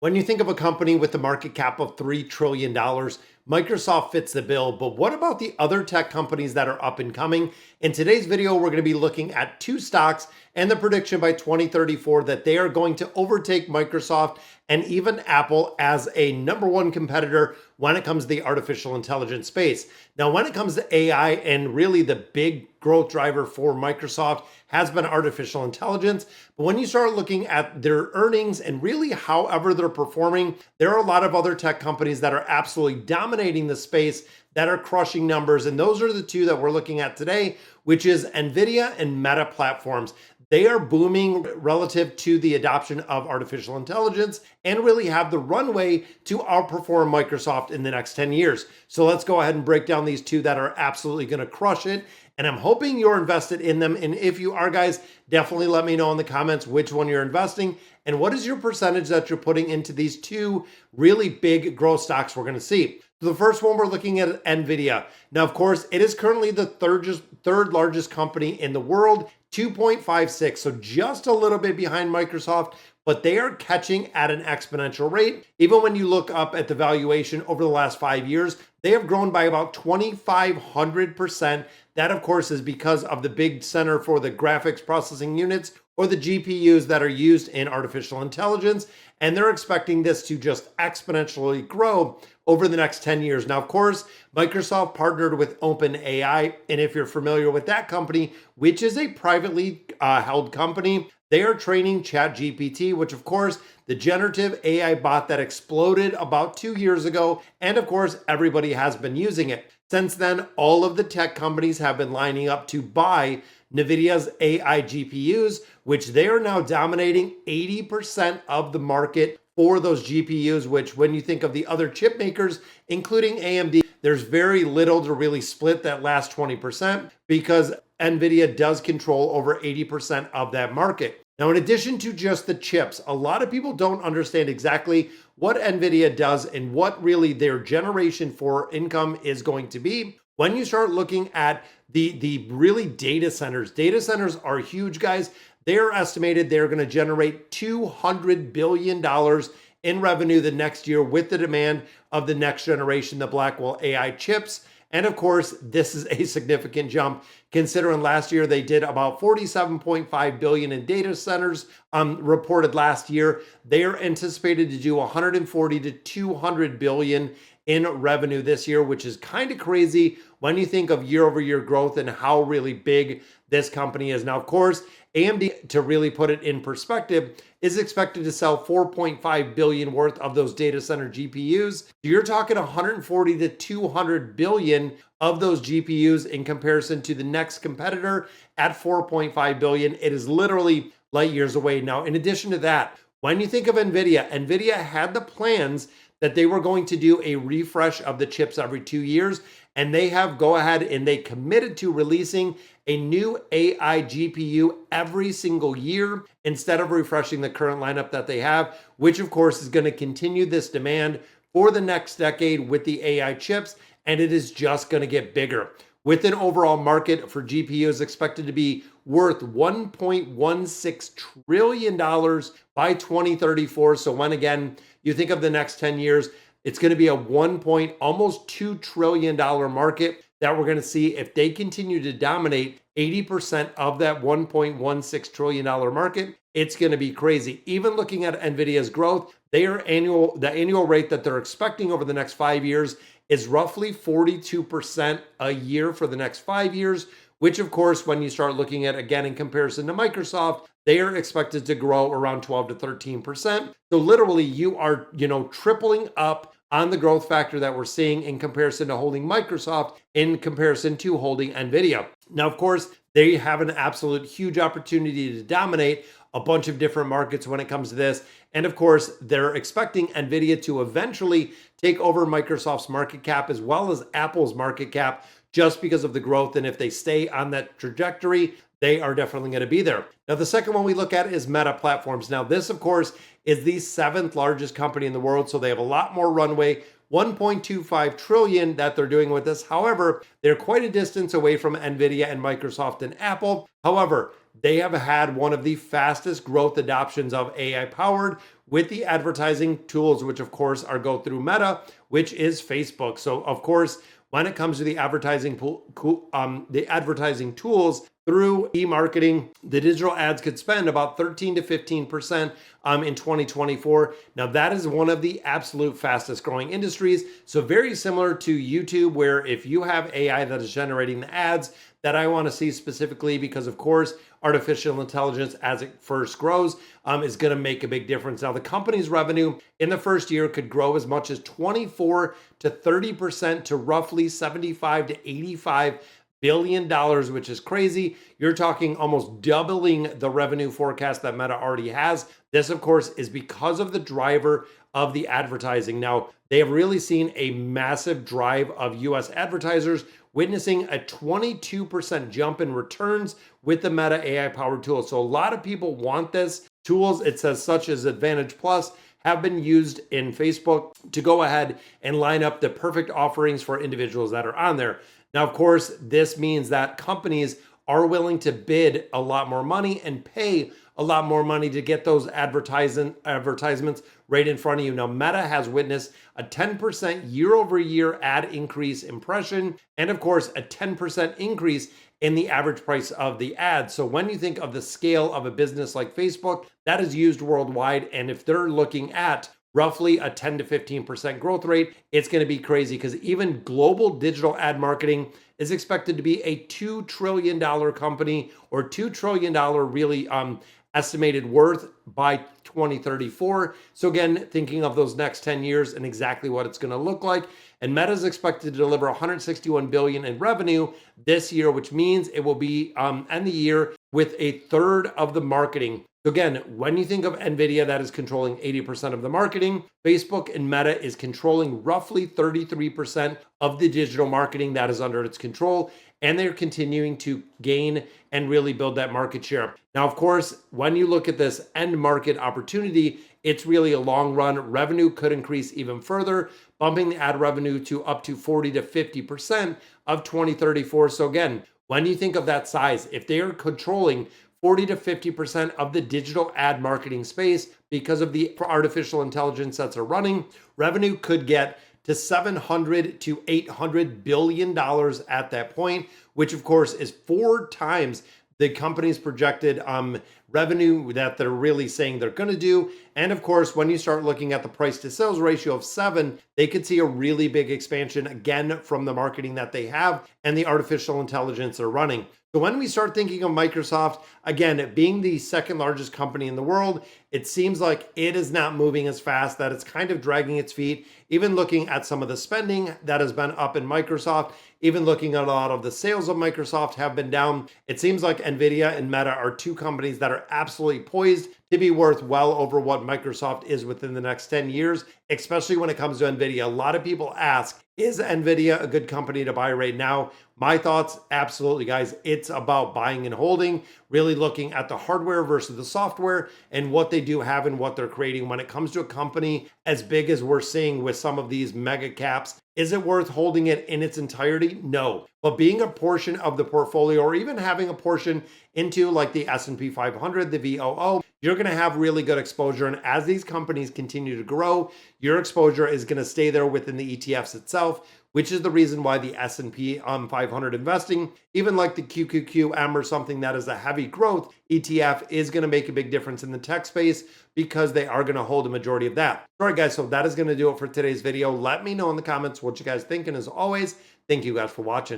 When you think of a company with a market cap of $3 trillion, Microsoft fits the bill. But what about the other tech companies that are up and coming? In today's video, we're going to be looking at two stocks and the prediction by 2034 that they are going to overtake Microsoft and even Apple as a number one competitor when it comes to the artificial intelligence space. Now, when it comes to AI, and really the big growth driver for Microsoft has been artificial intelligence. But when you start looking at their earnings and really however they're performing, there are a lot of other tech companies that are absolutely dominating the space that are crushing numbers. And those are the two that we're looking at today, which is NVIDIA and Meta platforms. They are booming relative to the adoption of artificial intelligence and really have the runway to outperform Microsoft in the next 10 years. So let's go ahead and break down these two that are absolutely going to crush it. And I'm hoping you're invested in them. And if you are, guys, definitely let me know in the comments which one you're investing and what is your percentage that you're putting into these two really big growth stocks we're going to see. So the first one, we're looking at NVIDIA. Now, of course, it is currently the third largest company in the world, 2.56. So just a little bit behind Microsoft, but they are catching at an exponential rate. Even when you look up at the valuation over the last 5 years, they have grown by about 2,500%. That, of course, is because of the big center for the graphics processing units or the GPUs that are used in artificial intelligence. And they're expecting this to just exponentially grow over the next 10 years. Now, of course, Microsoft partnered with OpenAI. And if you're familiar with that company, which is a privately held company, they are training ChatGPT, which, of course, the generative AI bot that exploded about 2 years ago. And of course, everybody has been using it. Since then, all of the tech companies have been lining up to buy NVIDIA's AI GPUs, which they are now dominating 80% of the market for those GPUs, which when you think of the other chip makers, including AMD, there's very little to really split that last 20% because NVIDIA does control over 80% of that market. Now, in addition to just the chips, a lot of people don't understand exactly what NVIDIA does and what really their generation for income is going to be. When you start looking at the really data centers are huge, guys. They're estimated they're going to generate $200 billion in revenue the next year with the demand of the next generation, the Blackwell AI chips. And of course, this is a significant jump considering last year they did about 47.5 billion in data centers reported last year. They are anticipated to do 140 to 200 billion in revenue this year, which is kind of crazy when you think of year over year growth and how really big this company is. Now, of course, AMD, to really put it in perspective, is expected to sell 4.5 billion worth of those data center GPUs. So you're talking 140 to 200 billion of those GPUs in comparison to the next competitor at 4.5 billion. It is literally light years away. Now, in addition to that, when you think of NVIDIA had the plans that they were going to do a refresh of the chips every 2 years, and they have go ahead and they committed to releasing a new AI GPU every single year instead of refreshing the current lineup that they have, which of course is going to continue this demand for the next decade with the AI chips, and it is just going to get bigger. With an overall market for GPUs expected to be worth $1.16 trillion by 2034. So when again, you think of the next 10 years, it's going to be a almost $2 trillion market that we're going to see if they continue to dominate 80% of that $1.16 trillion market. It's going to be crazy. Even looking at NVIDIA's growth, the annual rate that they're expecting over the next 5 years is roughly 42% a year for the next 5 years, which of course, when you start looking at, again, in comparison to Microsoft, they are expected to grow around 12 to 13%. So literally you are, tripling up on the growth factor that we're seeing in comparison to holding Microsoft in comparison to holding NVIDIA. Now, of course, they have an absolute huge opportunity to dominate a bunch of different markets when it comes to this. And of course, they're expecting NVIDIA to eventually take over Microsoft's market cap as well as Apple's market cap just because of the growth. And if they stay on that trajectory, they are definitely going to be there. Now, the second one we look at is Meta Platforms. Now, this, of course, is the 7th largest company in the world. So they have a lot more runway, 1.25 trillion that they're doing with this. However, they're quite a distance away from NVIDIA and Microsoft and Apple. However, they have had one of the fastest growth adoptions of AI powered with the advertising tools, which of course are go through Meta, which is Facebook. So of course, when it comes to the advertising tools through e-marketing, the digital ads could spend about 13 to 15% in 2024. Now that is one of the absolute fastest growing industries. So very similar to YouTube, where if you have AI that is generating the ads that I want to see specifically, because of course, artificial intelligence as it first grows is going to make a big difference. Now the company's revenue in the first year could grow as much as 24 to 30% to roughly 75 to 85 billion dollars, which is crazy. You're talking almost doubling the revenue forecast that Meta already has. This, of course, is because of the driver of the advertising. Now, they have really seen a massive drive of US advertisers, witnessing a 22% jump in returns with the Meta AI powered tool. So a lot of people want this. Tools, it says, such as Advantage Plus, have been used in Facebook to go ahead and line up the perfect offerings for individuals that are on there. Now, of course, this means that companies are willing to bid a lot more money and pay a lot more money to get those advertisements right in front of you. Now, Meta has witnessed a 10% year over year ad increase impression, and of course, a 10% increase in the average price of the ad. So when you think of the scale of a business like Facebook that is used worldwide, and if they're looking at roughly a 10 to 15% growth rate, it's going to be crazy, because even global digital ad marketing is expected to be a $2 trillion company, or $2 trillion really estimated worth by 2034. So again, thinking of those next 10 years and exactly what it's going to look like. And Meta is expected to deliver 161 billion in revenue this year, which means it will be end the year with a third of the marketing. So again, when you think of Nvidia, that is controlling 80% of the marketing, Facebook and Meta is controlling roughly 33% of the digital marketing that is under its control, and they're continuing to gain and really build that market share. Now, of course, when you look at this end market opportunity, it's really a long run. Revenue could increase even further, bumping the ad revenue to up to 40 to 50% of 2034. So again, when you think of that size, if they are controlling 40 to 50% of the digital ad marketing space because of the artificial intelligence that's running, revenue could get to 700 to 800 billion dollars at that point, which of course is 4 times the company's projected revenue that they're really saying they're going to do. And of course, when you start looking at the price to sales ratio of 7, they could see a really big expansion again from the marketing that they have and the artificial intelligence they're running. So when we start thinking of Microsoft, again, being the second largest company in the world, it seems like it is not moving as fast, that it's kind of dragging its feet. Even looking at some of the spending that has been up in Microsoft, even looking at a lot of the sales of Microsoft have been down. It seems like Nvidia and Meta are two companies that are absolutely poised to be worth well over what Microsoft is within the next 10 years, especially when it comes to Nvidia. A lot of people ask, is Nvidia a good company to buy right now? My thoughts, absolutely, guys. It's about buying and holding, really looking at the hardware versus the software and what they do have and what they're creating. When it comes to a company as big as we're seeing with some of these mega caps, is it worth holding it in its entirety? No. But being a portion of the portfolio, or even having a portion into like the S&P 500, the VOO, you're going to have really good exposure. And as these companies continue to grow, your exposure is going to stay there within the ETFs itself, which is the reason why the S&P 500 investing, even like the QQQM or something that is a heavy growth ETF, is going to make a big difference in the tech space, because they are going to hold a majority of that. All right, guys, so that is going to do it for today's video. Let me know in the comments what you guys think. And as always, thank you guys for watching.